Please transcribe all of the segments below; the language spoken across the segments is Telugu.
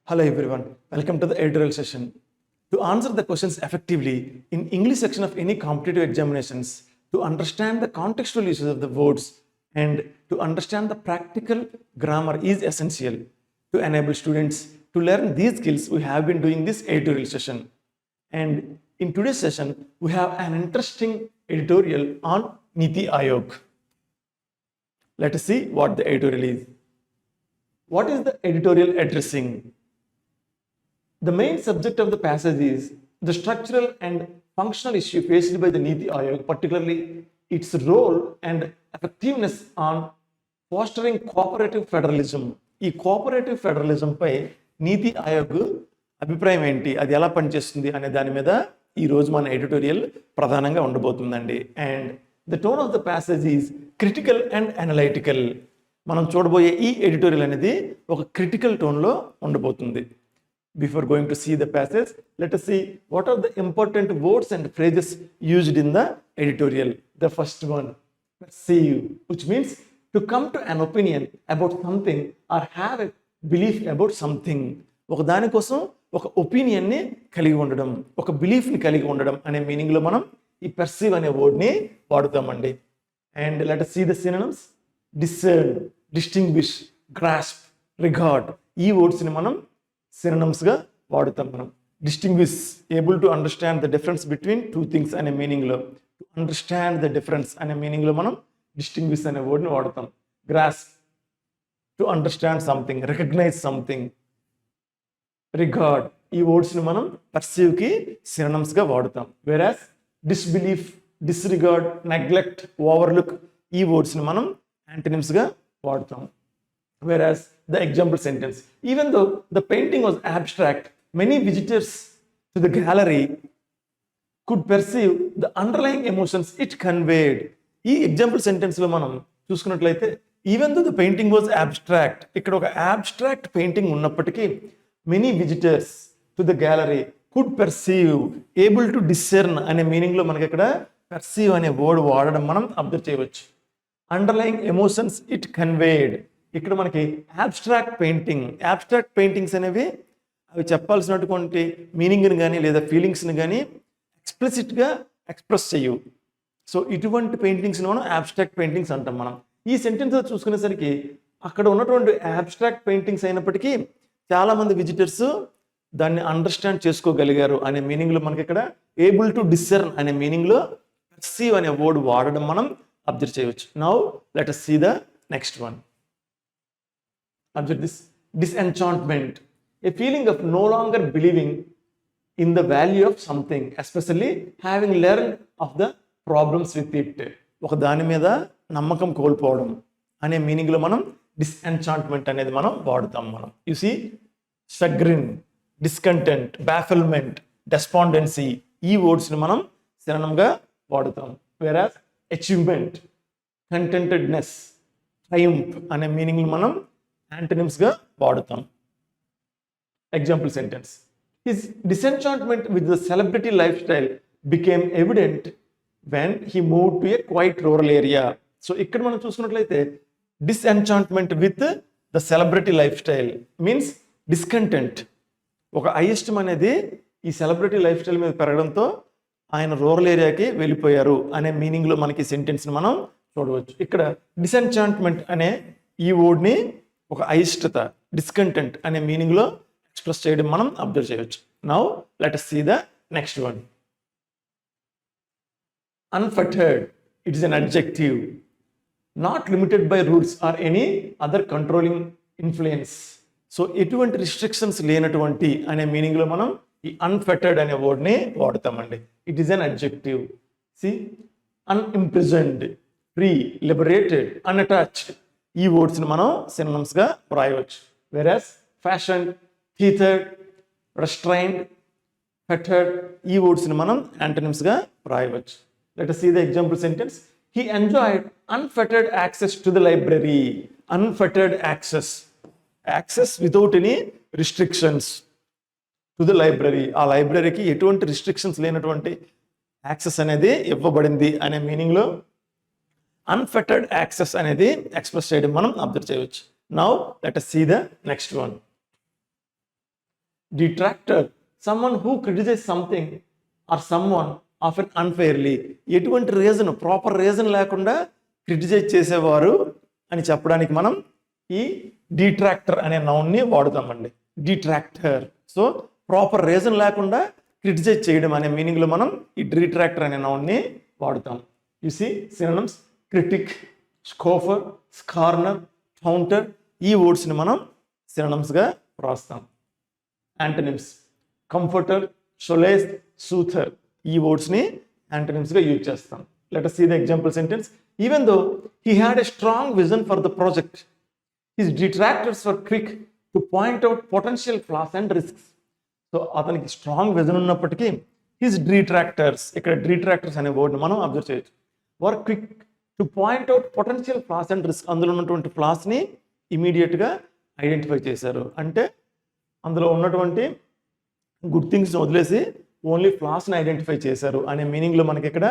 Hello everyone, welcome to the editorial session. To answer the questions effectively in English section of any competitive examinations, to understand the contextual uses of the words and to understand the practical grammar is essential to enable students to learn these skills. We have been doing this editorial session. And in today's session, we have an interesting editorial on Niti Aayog. Let us see what the editorial is. What is the editorial addressing? The main subject of the passage is the structural and functional issue faced by the Niti Aayog, particularly its role and effectiveness on fostering cooperative federalism. ఈ కోఆపరేటివ్ ఫెడరలిజం పై నీతి ఆయోగ్ అభిప్రాయం ఏంటి, అది ఎలా పనిచేస్తుంది అనే దాని మీద ఈ రోజు మన ఎడిటోరియల్ ప్రధానంగా ఉండబోతుందండి. And the tone of the passage is critical and analytical. మనం చూడబోయే ఈ ఎడిటోరియల్ అనేది ఒక క్రిటికల్ టోన్లో ఉండబోతుంది. Before going to see the passage, let us see what are the important words and phrases used in the editorial. The first one, perceive, which means to come to an opinion about something or have a belief about something. ఒక దాని కోసం ఒక ఒపీనియన్ని కలిగి ఉండడం, ఒక బిలీఫ్ని కలిగి ఉండడం అనే మీనింగ్లో మనం ఈ పర్సీవ్ అనే వర్డ్ని వాడుతామండి. And let us see the synonyms. Discern, distinguish, grasp, regard. ఈ వర్డ్స్ని మనం సినోనిమ్స్గా వాడుతాం. మనం distinguish, able to understand the difference between two things అనే మీనింగ్లో, టు అండర్స్టాండ్ ద డిఫరెన్స్ అనే మీనింగ్లో మనం డిస్టింగ్విష్ అనే వర్డ్ని వాడతాం. Grasp, to understand something, recognise something. Regard, ఈ వర్డ్స్ని మనం పర్సీవ్కి సినోనిమ్స్గా వాడుతాం. Versus disbelief, disregard, neglect, overlook, ఈ వర్డ్స్ని మనం యాంటనిమ్స్గా వాడుతాం. Whereas the example sentence, even though the painting was abstract, many visitors to the gallery could perceive the underlying emotions it conveyed. ఈ ఎగ్జాంపుల్ సెంటెన్స్లో మనం చూసుకున్నట్లయితే even though the painting was abstract, ఇక్కడ ఒక అబ్స్ట్రాక్ట్ పెయింటింగ్ ఉన్నప్పటికీ many visitors to the gallery could perceive, able to discern అనే మీనింగ్లో మనకి ఇక్కడ పెర్సీవ్ అనే వర్డ్ వాడడం మనం అబ్జర్వ్ చేయవచ్చు. అండర్లయింగ్ ఎమోషన్స్ ఇట్ కన్వేడ్, ఇక్కడ మనకి అబ్స్ట్రాక్ట్ పెయింటింగ్స్ అనేవి అవి చెప్పాల్సినటువంటి మీనింగ్ని కానీ లేదా ఫీలింగ్స్ని కానీ ఎక్స్ప్లిసిట్గా ఎక్స్ప్రెస్ చేయవు. సో ఇటువంటి పెయింటింగ్స్ని మనం అబ్స్ట్రాక్ట్ పెయింటింగ్స్ అంటాం. మనం ఈ సెంటెన్స్ చూసుకునేసరికి అక్కడ ఉన్నటువంటి అబ్స్ట్రాక్ట్ పెయింటింగ్స్ అయినప్పటికీ చాలామంది విజిటర్స్ దాన్ని అండర్స్టాండ్ చేసుకోగలిగారు అనే మీనింగ్లో మనకి ఇక్కడ ఏబుల్ టు డిసర్న్ అనే మీనింగ్లో పర్సీవ్ అనే వర్డ్ వాడడం మనం అబ్జర్వ్ చేయవచ్చు. Now let us see the next one. Observe this. Disenchantment, a feeling of no longer believing in the value of something, especially having learned of the problems with it. ఒక దాని మీద నమ్మకం కోల్పోవడం అనే మీనింగ్లో మనం డిసెంచాంట్మెంట్ అనేది మనం వాడుతాం. మనం యు సీ చగ్రిన్, డిస్కంటెంట్, బ్యాఫిల్మెంట్, డెస్పాండెన్సీ, ఈ వర్డ్స్ని మనం సినోనిమ్గా వాడుతాం. వెరాస్ అచీవ్మెంట్, కంటెంటెడ్నెస్, ట్రయంఫ్ అనే మీనింగ్ని మనం యాంటనిమ్స్గా వాడుతాం. Example sentence, his disenchantment with the celebrity lifestyle became evident when he move to a quiet rural area. So ఇక్కడ మనం చూసుకున్నట్లయితే disenchantment with the celebrity lifestyle means discontent, ఒక అయిష్టం అనేది ఈ సెలబ్రిటీ లైఫ్ స్టైల్ మీద పెరగడంతో ఆయన రూరల్ ఏరియాకి వెళ్ళిపోయారు అనే మీనింగ్లో మనకి సెంటెన్స్ని మనం చూడవచ్చు. ఇక్కడ డిసెంచాంట్మెంట్ అనే ఈ వర్డ్ని ఒక అయిష్టత, డిస్కంటెంట్ అనే మీనింగ్లో ఎక్స్ప్రెస్ చేయడం మనం అబ్జర్వ్ చేయవచ్చు. Now let us see the next one. Unfettered, it is an adjective, not limited by rules or any other controlling influence. So ఎటువంటి రిస్ట్రిక్షన్స్ లేనటువంటి అనే మీనింగ్లో మనం ఈ అన్ఫెటర్డ్ అనే వర్డ్ని వాడతామండి. It is an adjective. See unimprisoned, free, liberated, unattached, ఈ వర్డ్స్ని మనం సినోనిమ్స్గా వ్రాయవచ్చు. వెరాస్ ఫ్యాషన్, థీథర్డ్, రెస్ట్రైన్డ్, ఫెటర్డ్, ఈ వర్డ్స్ని మనం యాంటనిమ్స్గా వ్రాయవచ్చు. Let us see the example sentence. He enjoyed unfettered access to the library. Unfettered access without any restrictions to the library. ఆ లైబ్రరీకి ఎటువంటి రిస్ట్రిక్షన్స్ లేనటువంటి యాక్సెస్ అనేది ఇవ్వబడింది అనే మీనింగ్లో అన్ఫెటర్డ్ యాక్సెస్ అనేది ఎక్స్ప్రెస్ చేయడం మనం అబ్జర్వ్ చేయవచ్చు. Now let us see the next one. Detractor someone who criticize something or someone often unfairly. ఎటువంటి రీజన్, ప్రాపర్ రీజన్ లేకుండా క్రిటిసైజ్ చేసేవారు అని చెప్పడానికి మనం ఈ డిట్రాక్టర్ అనే నౌన్ని వాడుతామండి. డిట్రాక్టర్. సో ప్రాపర్ రీజన్ లేకుండా క్రిటిసైజ్ చేయడం అనే మీనింగ్లో మనం ఈ డిట్రాక్టర్ అనే నౌన్ని వాడుతాం. You see synonyms critic, scoffer, scorner, counter, ఈ వర్డ్స్ని మనం సినోనిమ్స్గా రాస్తాం. యాంటనిమ్స్ కంఫర్టర్, సొలేస్, సూథర్, ఈ వర్డ్స్ని యాంటనిమ్స్గా యూజ్ చేస్తాం. Let us see the example sentence. Even though he had a strong vision for the project, his detractors were quick to point out potential flaws and risks. So అతనికి స్ట్రాంగ్ విజన్ ఉన్నప్పటికీ హిస్ డిట్రాక్టర్స్, ఇక్కడ డిట్రాక్టర్స్ అనే వర్డ్ని మనం అబ్జర్వ్ చేయొచ్చు. Were quick to point out potential flaws and risk. అందులో ఉన్నటువంటి ఫ్లాస్ని ఇమీడియట్గా ఐడెంటిఫై చేశారు. అంటే అందులో ఉన్నటువంటి గుడ్ థింగ్స్ని వదిలేసి ఓన్లీ ఫ్లాస్ని ఐడెంటిఫై చేశారు అనే మీనింగ్లో మనకి ఇక్కడ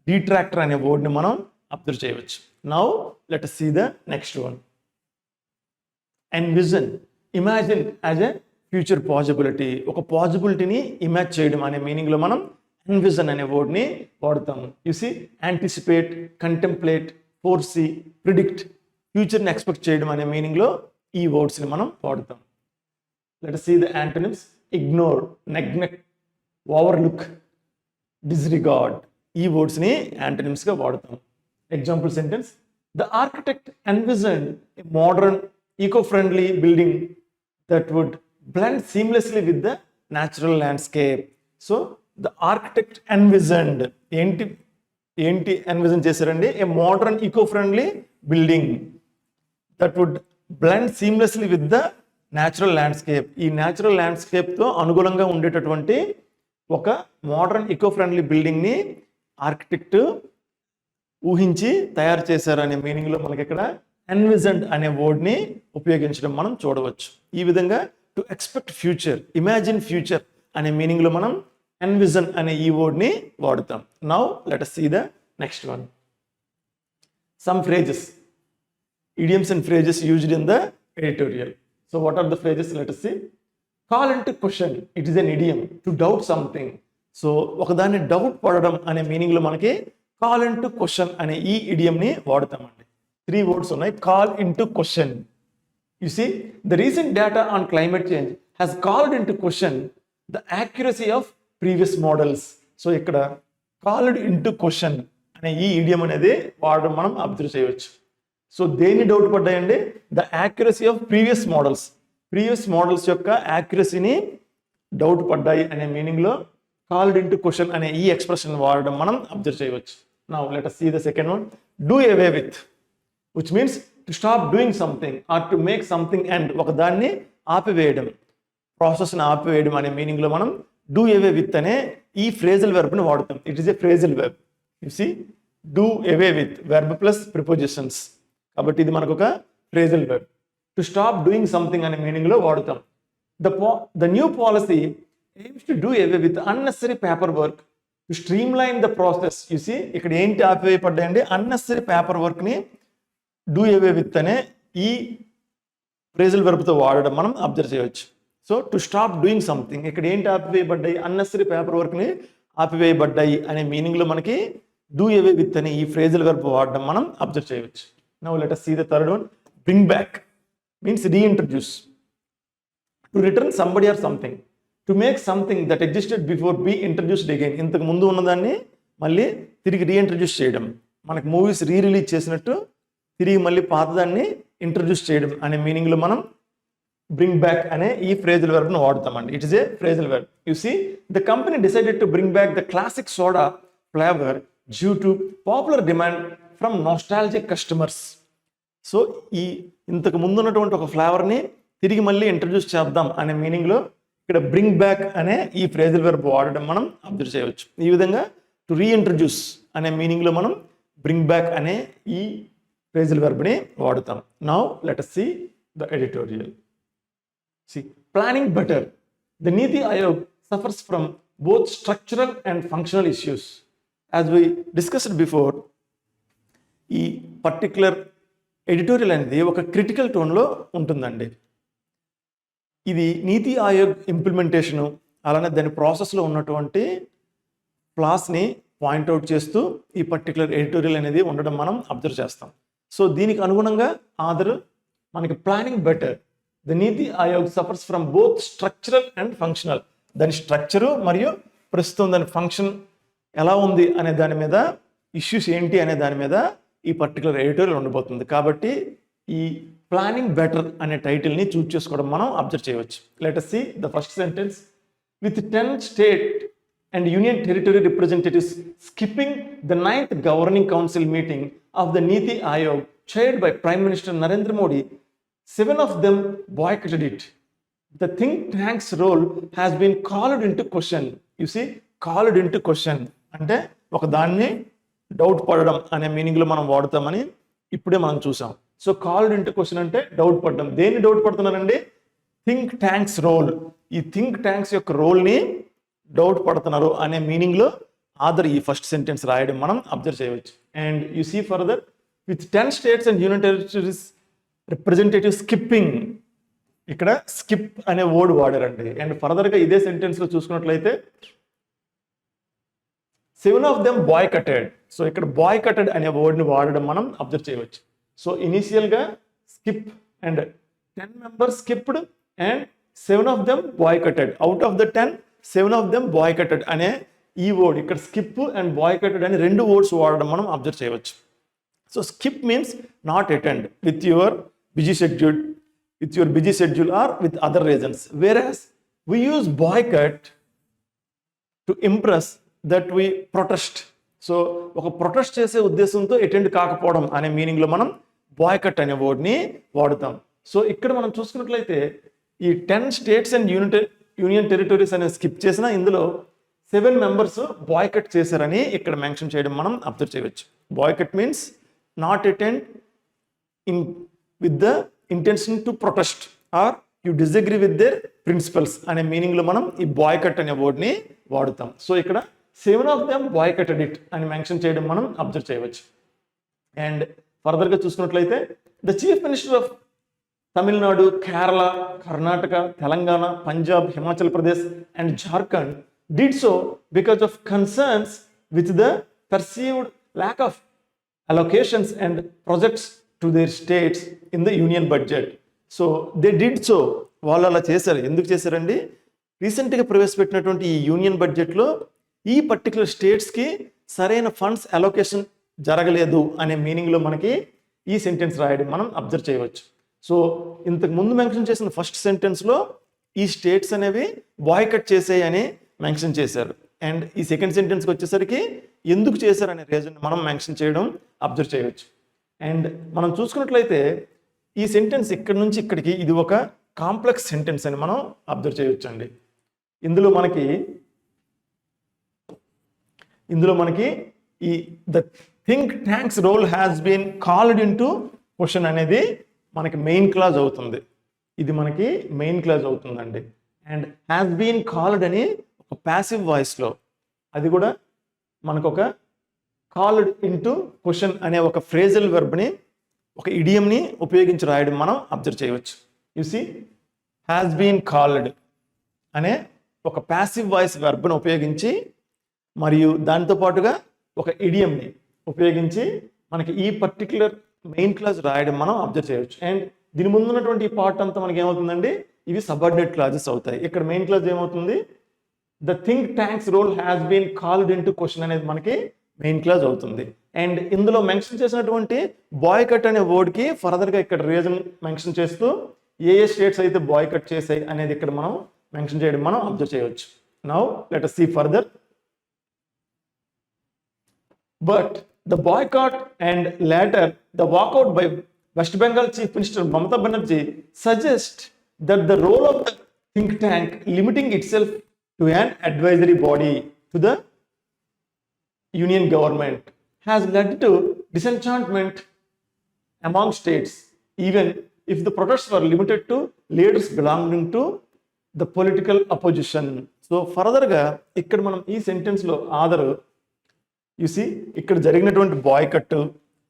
డిట్రాక్టర్ అనే వర్డ్ని మనం అబ్జర్వ్ చేయవచ్చు. Now let us see the next one. Envision, imagine as a future possibility. ఒక పాసిబిలిటీని ఇమాజ్ చేయడం అనే మీనింగ్లో మనం ఎన్విజన్ అనే వర్డ్ని వాడతాం. You see anticipate, contemplate, foresee, predict, ఫ్యూచర్ని ఎక్స్పెక్ట్ చేయడం అనే మీనింగ్లో ఈ వర్డ్స్ని మనం వాడతాం. Let us see the antonyms. Ignore, neglect, overlook, disregard, ఈ వర్డ్స్ని యాంటనిమ్స్గా వాడతాం. Example sentence. The architect envisioned a modern eco-friendly building that would blend seamlessly with the natural landscape. So the architect envisioned, ఏంటి ఎన్విజన్ చేశారండి? ఏ modern eco-friendly building that would blend seamlessly with the natural landscape. ఈ న్యాచురల్ ల్యాండ్స్కేప్తో అనుగుణంగా ఉండేటటువంటి ఒక మోడర్న్ eco-friendly బిల్డింగ్ని ఆర్కిటెక్ట్ ఊహించి తయారు చేశారు అనే మీనింగ్లో మనకి ఇక్కడ ఎన్విజన్డ్ అనే వర్డ్ని ఉపయోగించడం మనం చూడవచ్చు. ఈ విధంగా to expect future, imagine future అనే మీనింగ్లో మనం ఎన్విజన్ అనే ఈ వర్డ్ని వాడుతాం. Now let us see the next one. Some phrases, idioms and phrases used in the editorial. So what are the phrases? Let us see. Call into question, it is an idiom to doubt something. So ఒకదాన్ని డౌట్ పడడం అనే మీనింగ్లో మనకి కాల్ ఇంటూ క్వశ్చన్ అనే ఈ ఇడియంని వాడతామండి. 3 words ఉన్నాయి. Call into question. You see the recent data on climate change has called into question the accuracy of previous models. So ఇక్కడ కాల్డ్ ఇంటూ క్వశ్చన్ అనే ఈ ఇడియం అనేది వాడడం మనం అబ్జర్వ్ చేయవచ్చు. సో దేన్ని డౌట్ పడ్డాయండి? The accuracy of previous models. Previous models యొక్క యాక్యురసీని డౌట్ పడ్డాయి అనే మీనింగ్లో కాల్డ్ ఇంటూ క్వశ్చన్ అనే ఈ ఎక్స్ప్రెషన్ వాడడం మనం అబ్జర్వ్ చేయవచ్చు. Now let us see the second one. Do away with, which means to stop doing something or to make something end. ఒక దాన్ని ఆపివేయడం, ప్రాసెస్ని ఆపివేయడం అనే మీనింగ్లో మనం డూ అవే విత్ అనే ఈ ఫ్రేజల్ వెర్బ్ని వాడతాం. It is a phrasal verb. You see do away with verb plus prepositions, కాబట్టి ఇది మనకు ఒక phrasal verb. To stop doing something అనే మీనింగ్లో వాడుతాం. The new policy aims to do away with unnecessary paperwork to streamline the process. You see ఇక్కడ ఏంటి ఆపివేయబడ్డాయండి? అన్నెసరీ పేపర్ వర్క్ని డూ అవే విత్ అనే ఈ ఫ్రేజల్ వెర్బ్తో వాడడం మనం అబ్జర్వ్ చేయవచ్చు. So to stop doing something, ఇక్కడ ఏంటి ఆపివేయబడ్డాయి? అన్నెసరీ పేపర్ వర్క్ని ఆపివేయబడ్డాయి అనే మీనింగ్లో మనకి డూ అవే విత్ అనే ఈ ఫ్రేజల్ వెర్బ్ వాడడం మనం అబ్జర్వ్ చేయవచ్చు. Now let us see the third one. Bring back means reintroduce. To return somebody or something, to make something that existed before be introduced again. ఇంతకు ముందు ఉన్నదాన్ని మళ్ళీ తిరిగి రీఇంట్రడ్యూస్ చేయడం. మనకి మూవీస్ రిలీజ్ చేసినట్టు తిరిగి మళ్ళీ పాతదాన్ని ఇంట్రడ్యూస్ చేయడం అనే మీనింగ్లో మనం బ్రింగ్ బ్యాక్ అనే ఈ ఫ్రేజల్ వెర్బ్ను వాడతామండి. It is a phrasal verb. You see the company decided to bring back the classic soda flavour due to popular demand from nostalgic customers. So ఈ ఇంతకు ముందు ఉన్నటువంటి ఒక ఫ్లేవర్ని తిరిగి మళ్ళీ ఇంట్రడ్యూస్ చేద్దాం అనే మీనింగ్లో ఇక్కడ బ్రింగ్ బ్యాక్ అనే ఈ ఫ్రేజల్ వెర్బ్ వాడడం మనం అబ్జర్వ్ చేయవచ్చు. ఈ విధంగా టు రీఇంట్రడ్యూస్ అనే మీనింగ్లో మనం బ్రింగ్ బ్యాక్ అనే ఈ ఫ్రేజల్ వెర్బ్ని వాడుతాం. Now let us see the editorial. See, planning better. The Niti Aayog suffers from both structural and functional issues. As we discussed before, ఈ పర్టిక్యులర్ ఎడిటోరియల్ అనేది ఒక క్రిటికల్ టోన్లో ఉంటుందండి. ఇది నీతి ఆయోగ్ ఇంప్లిమెంటేషను అలానే దాని ప్రాసెస్లో ఉన్నటువంటి ఫ్లాస్ని పాయింట్అవుట్ చేస్తూ ఈ పర్టికులర్ ఎడిటోరియల్ అనేది ఉండడం మనం అబ్జర్వ్ చేస్తాం. సో దీనికి అనుగుణంగా ఆథర్ మనకి planning better the NITI Aayog suffers from both structural and functional, దాని స్ట్రక్చరు మరియు ప్రస్తుతం దాని ఫంక్షన్ ఎలా ఉంది అనే దాని మీద, ఇష్యూస్ ఏంటి అనే దాని మీద ఈ పర్టికులర్ ఎడిటోరియల్ ఉండబోతుంది. కాబట్టి ఈ ప్లానింగ్ బెటర్ అనే టైటిల్ని చూజ్ చేసుకోవడం మనం అబ్జర్వ్ చేయవచ్చు. Let us see the first sentence. With 10 state and union territory representatives skipping the 9th governing council meeting of the Niti Aayog chaired by Prime Minister Narendra Modi, 7 of them boycotted it. The think tank's role has been called into question. You see, called into question అంటే ఒక దాన్ని డౌట్ పడడం అనే మీనింగ్లో మనం వాడతామని ఇప్పుడే మనం చూసాం. సో కాల్డ్ ఇంటూ క్వశ్చన్ అంటే డౌట్ పడడం. దేన్ని డౌట్ పడుతున్నారండి? Think tanks role. ఈ థింక్ ట్యాంక్స్ యొక్క రోల్ని డౌట్ పడుతున్నారు అనే మీనింగ్లో ఆథర్ ఈ ఫస్ట్ సెంటెన్స్ రాయడం మనం అబ్జర్వ్ చేయవచ్చు. And you see further, with 10 states and union territories representative skipping, ఇక్కడ స్కిప్ అనే వర్డ్ వాడారండి. అండ్ ఫర్దర్గా ఇదే సెంటెన్స్లో చూసుకున్నట్లయితే 7 of them boycotted. సో ఇక్కడ బాయ్కటెడ్ అనే వర్డ్ని వాడడం మనం అబ్జర్వ్ చేయవచ్చు. సో ఇనీషియల్గా skip and 10 members skipped and 7 of them boycotted. Out of the 10, 7 of them boycotted అనే ఈ వర్డ్, ఇక్కడ స్కిప్ అండ్ బాయ్కటెడ్ అనే 2 వర్డ్స్ వాడడం మనం అబ్జర్వ్ చేయవచ్చు. So skip means not attend with your busy schedule are with other reasons, వేరాస్ we use boycott to impress that we protest. So ఒక ప్రొటెస్ట్ చేసే ఉద్దేశంతో అటెండ్ కాకపోవడం అనే మీనింగ్లో మనం బాయ్కట్ అనే వర్డ్ని వాడుతాం. సో ఇక్కడ మనం చూసుకున్నట్లయితే ఈ 10 స్టేట్స్ అండ్ యూనియన్ టెరిటరీస్ అనేది స్కిప్ చేసిన ఇందులో 7 members బాయ్కట్ చేశారని ఇక్కడ మెన్షన్ చేయడం మనం అబ్జర్వ్ చేయవచ్చు. Boycott means not attend with the intention to protest or you disagree with their principles అనే మీనింగ్లో మనం ఈ బాయ్కట్ అనే వర్డ్ని వాడుతాం. సో ఇక్కడ 7 of them boycotted it అని మెన్షన్ చేయడం మనం అబ్జర్వ్ చేయవచ్చు. అండ్ ఫర్దర్గా చూసుకున్నట్లయితే the chief minister of Tamil Nadu, Kerala, Karnataka, Telangana, Punjab, Himachal Pradesh and Jharkhand did so because of concerns with the perceived lack of allocations and projects to their states in the union budget. So they did so, వాళ్ళు అలా చేశారు. ఎందుకు చేశారండి? రీసెంట్గా ప్రవేశపెట్టినటువంటి ఈ యూనియన్ బడ్జెట్లో ఈ పర్టికులర్ స్టేట్స్కి సరైన ఫండ్స్ అలొకేషన్ జరగలేదు అనే మీనింగ్లో మనకి ఈ సెంటెన్స్ రాయడం మనం అబ్జర్వ్ చేయవచ్చు. సో ఇంతకు ముందు మెన్షన్ చేసిన ఫస్ట్ సెంటెన్స్లో ఈ స్టేట్స్ అనేవి బాయ్కట్ చేసాయి అని మెన్షన్ చేశారు. అండ్ ఈ సెకండ్ సెంటెన్స్కి వచ్చేసరికి ఎందుకు చేశారు అనే రీజన్ మనం మెన్షన్ చేయడం అబ్జర్వ్ చేయవచ్చు. అండ్ మనం చూసుకున్నట్లయితే ఈ సెంటెన్స్ ఇక్కడి నుంచి ఇక్కడికి ఇది ఒక కాంప్లెక్స్ సెంటెన్స్ అని మనం అబ్జర్వ్ చేయవచ్చు అండి. ఇందులో మనకి ఈ the think tanks role has been called into question అనేది మనకి మెయిన్ క్లాజ్ అవుతుంది. ఇది మనకి మెయిన్ క్లాజ్ అవుతుందండి. అండ్ హ్యాస్ బీన్ కాల్డ్ అని ఒక ప్యాసివ్ వాయిస్లో, అది కూడా మనకు ఒక కాల్డ్ ఇన్ టు క్వశ్చన్ అనే ఒక ఫ్రేజల్ వెర్బ్ని, ఒక ఇడియంని ఉపయోగించి రాయడం మనం అబ్జర్వ్ చేయవచ్చు. You see, has been called అనే ఒక ప్యాసివ్ వాయిస్ వెర్బ్ని ఉపయోగించి మరియు దాంతో పాటుగా ఒక ఇడియంని ఉపయోగించి మనకి ఈ పర్టికులర్ మెయిన్ క్లాజ్ రాయడం మనం అబ్జర్వ్ చేయవచ్చు. అండ్ దీని ముందు ఉన్నటువంటి ఈ పార్ట్ అంతా మనకి ఏమవుతుందండి, ఇవి సబార్డినేట్ క్లాజెస్ అవుతాయి. ఇక్కడ మెయిన్ క్లాజ్ ఏమవుతుంది, the think tanks role has been called into question అనేది మనకి మెయిన్ క్లాజ్ అవుతుంది. అండ్ ఇందులో మెన్షన్ చేసినటువంటి బాయ్కట్ అనే వర్డ్కి ఫర్దర్గా ఇక్కడ రీజన్ మెన్షన్ చేస్తూ ఏ స్టేట్స్ అయితే బాయ్కట్ చేసాయి అనేది ఇక్కడ మనం మెన్షన్ చేయడం మనం అబ్జర్వ్ చేయవచ్చు. Now let us see further. But the boycott and later the walkout by West Bengal Chief Minister Mamata Banerjee suggest that the role of the think tank limiting itself to an advisory body to the union government has led to disenchantment among states, even if the protests were limited to leaders belonging to the political opposition. So further గా ఇక్కడ మనం ఈ సెంటెన్స్ లో ఆధార్ యు సీ ఇక్కడ జరిగినటువంటి boycott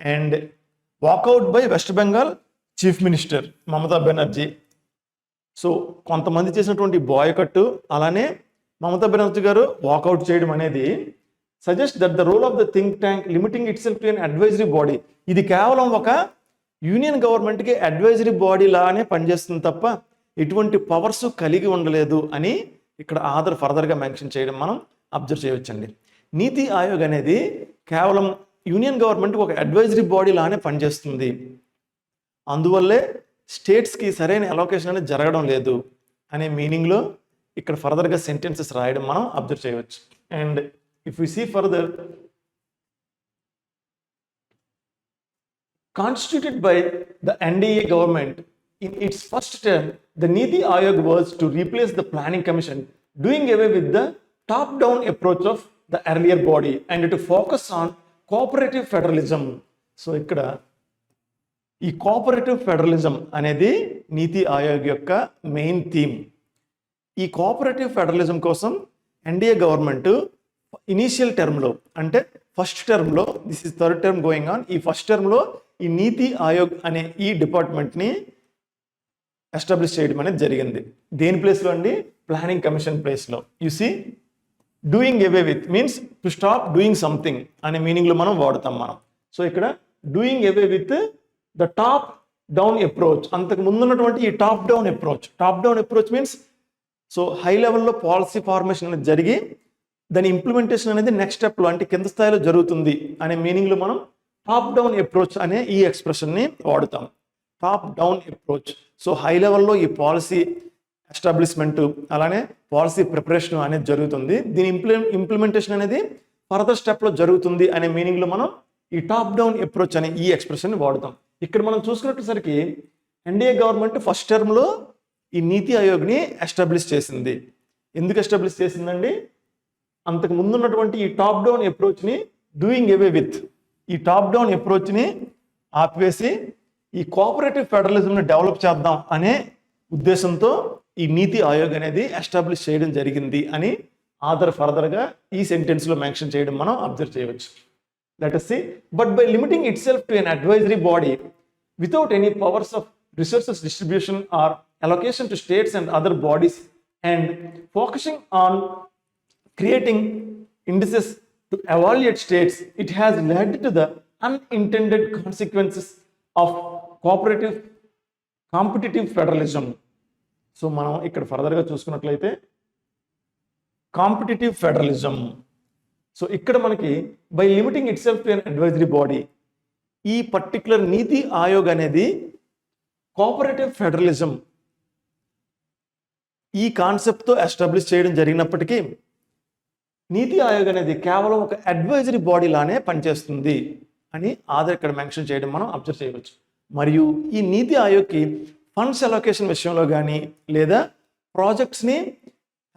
and walkout by West Bengal chief minister Mamata Banerjee so కొంతమంది చేసినటువంటి బాయ్కట్, అలానే మమతా బెనర్జీ గారు వాకౌట్ చేయడం అనేది suggest that the role of the think tank limiting itself to an advisory body. ఇది కేవలం ఒక యూనియన్ గవర్నమెంట్కి అడ్వైజరీ బాడీ లానే పనిచేస్తుంది తప్ప ఎటువంటి పవర్స్ కలిగి ఉండలేదు అని ఇక్కడ ఆధార్ ఫర్దర్గా మెన్షన్ చేయడం మనం అబ్జర్వ్ చేయవచ్చండి. నీతి ఆయోగ్ అనేది కేవలం యూనియన్ గవర్నమెంట్కి ఒక అడ్వైజరీ బాడీ లానే పనిచేస్తుంది. అందువల్లే స్టేట్స్కి సరైన అలొకేషన్ అనేది జరగడం లేదు అనే మీనింగ్లో ఇక్కడ ఫర్దర్గా సెంటెన్సెస్ రాయడం మనం అబ్జర్వ్ చేయవచ్చు. And if you see further, constituted by the NDA government in its first term, the Niti Aayog was to replace the Planning Commission, doing away with the top-down approach of the earlier body and to focus on cooperative federalism. So, ఇక్కడ ఈ కోఆపరేటివ్ ఫెడరలిజం అనేది నీతి ఆయోగ్ యొక్క మెయిన్ థీమ్. ఈ కోఆపరేటివ్ ఫెడరలిజం కోసం ఎన్డీఏ గవర్నమెంట్ ఇనీషియల్ టర్మ్లో, అంటే ఫస్ట్ టర్మ్లో, this is third term going on, ఈ ఫస్ట్ టర్మ్లో ఈ నీతి ఆయోగ్ అనే ఈ డిపార్ట్మెంట్ని ఎస్టాబ్లిష్ చేయడం అనేది జరిగింది. దేని ప్లేస్లో అండి? ప్లానింగ్ కమిషన్ ప్లేస్లో. You see, doing away with means to stop doing something అనే మీనింగ్లో మనం వాడుతాం మనం. సో ఇక్కడ doing away with the top down approach, అంతకు ముందున్నటువంటి ఈ top down approach means so high లెవెల్లో పాలసీ ఫార్మేషన్ అనేది జరిగి దాని ఇంప్లిమెంటేషన్ అనేది నెక్స్ట్ స్టెప్లో, అంటే కింద స్థాయిలో జరుగుతుంది అనే మీనింగ్లో మనం టాప్ డౌన్ అప్రోచ్ అనే ఈ ఎక్స్ప్రెషన్ని వాడుతాం. Top down approach. So high లెవెల్లో ఈ పాలసీ ఎస్టాబ్లిష్మెంట్, అలానే పాలసీ ప్రిపరేషన్ అనేది జరుగుతుంది. దీని ఇంప్లిమెంటేషన్ అనేది ఫర్దర్ స్టెప్లో జరుగుతుంది అనే మీనింగ్లో మనం ఈ టాప్ డౌన్ అప్రోచ్ అనే ఈ ఎక్స్ప్రెషన్ని వాడుతాం. ఇక్కడ మనం చూసుకున్నట్టు ఎన్డీఏ గవర్నమెంట్ ఫస్ట్ టర్మ్లో ఈ నీతి ఆయోగ్ని ఎస్టాబ్లిష్ చేసింది. ఎందుకు ఎస్టాబ్లిష్ చేసిందండి? అంతకు ముందున్నటువంటి ఈ టాప్ డౌన్ అప్రోచ్ని డూయింగ్ అవే విత్, ఈ టాప్ డౌన్ అప్రోచ్ని ఆపివేసి ఈ కోఆపరేటివ్ ఫెడరలిజంని డెవలప్ చేద్దాం అనే ఉద్దేశంతో ఈ నీతి ఆయోగ్ అనేది ఎస్టాబ్లిష్ చేయడం జరిగింది అని ఆధార్ ఫర్దర్గా ఈ సెంటెన్స్లో మెన్షన్ చేయడం మనం అబ్జర్వ్ చేయవచ్చు. Let us see, but by limiting itself to an advisory body without any powers of resources distribution or allocation to states and other bodies, and focusing on creating indices to evaluate states, it has led to the unintended consequences of competitive federalism. So మనం ఇక్కడ ఫర్దర్గా చూసుకున్నట్లయితే కాంపిటిటివ్ ఫెడరలిజం. సో ఇక్కడ మనకి by limiting itself to an advisory body, ఈ పర్టికులర్ నీతి ఆయోగ్ అనేది కోఆపరేటివ్ ఫెడరలిజం ఈ కాన్సెప్ట్తో ఎస్టాబ్లిష్ చేయడం జరిగినప్పటికీ నీతి ఆయోగ్ అనేది కేవలం ఒక అడ్వైజరీ బాడీ లానే పనిచేస్తుంది అని ఆధార్ ఇక్కడ మెన్షన్ చేయడం మనం అబ్జర్వ్ చేయవచ్చు. మరియు ఈ నీతి ఆయోగ్కి ఫండ్స్ అలొకేషన్ విషయంలో కానీ లేదా ప్రాజెక్ట్స్ని